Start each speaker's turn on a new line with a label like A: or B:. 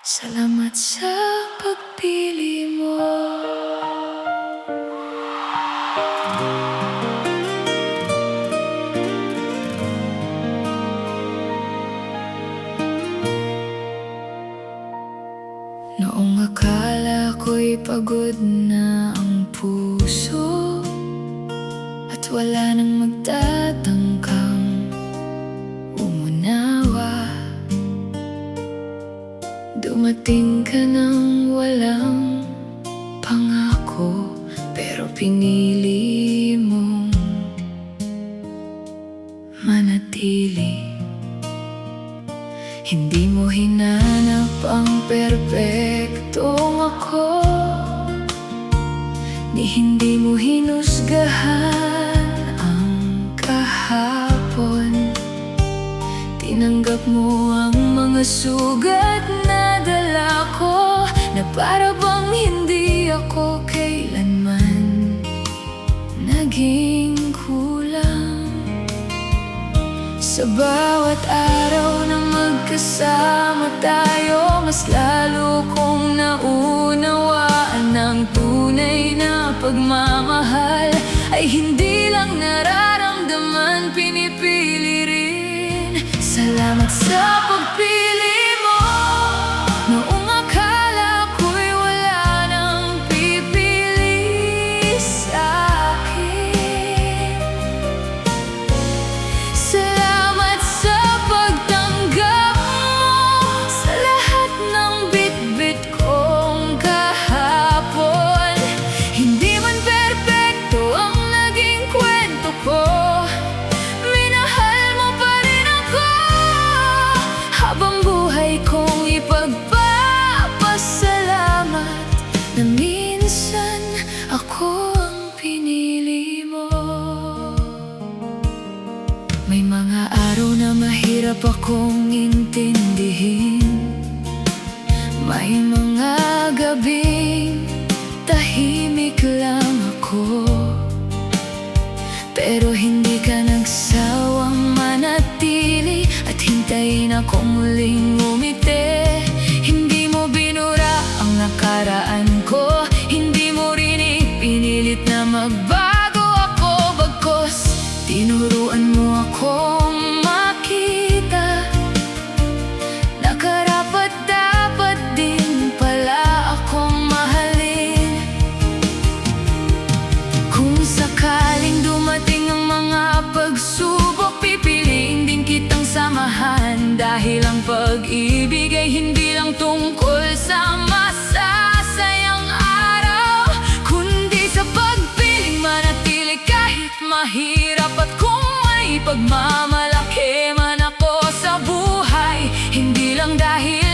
A: Salamat sa pagpili mo. Noong akala ko'y pagod na ang puso at wala nang magtatangkang umunawa, dumating ka nang walang pangako, pero pinili mong manatili. Hindi mo hinanap ang perpektong ako, ni hindi mo hinusgahan ang kahapon. Tinanggap mo ang mga sugat na dala ko, na para bang hindi ako kailanman naging kulang. Sa bawat araw na magkasama tayo, mas lalo kong naunawaan ang tunay na pagmamahal ay hindi lang nararamdaman, pinipili rin. Salamat sa pagpili mo. Noong akala ko'y wala nang pipili sa'kin, salamat sa pagtanggap mo sa lahat ng bitbit kong kahapon. Hindi man perpekto ang naging kwento ko, minahal mo pa rin ako. Habang buhay kong ipagpapasalamat na minsan ako ang pinili mo. May mga araw na mahirap akong intindihin, may mga gabing tahimik lang ako, pero hindi ka nagsawang manatili at hintayin akong muling umiti. Hindi mo binura ang nakaraan ko, hindi mo rin ipinilit na magbago ako. Bagkus tinuruan mo akong makita na karapat-dapat din pala akong mahalin. Kung sakaling dumating ang mga pagsubok, pipiliin din kitang samahan, dahil ang pag-ibig ay hindi lang tungkol sa masasayang araw, kundi sa pagpiling manatili kahit mahirap. At kung may pagmamalaki man ako sa buhay, hindi lang dahil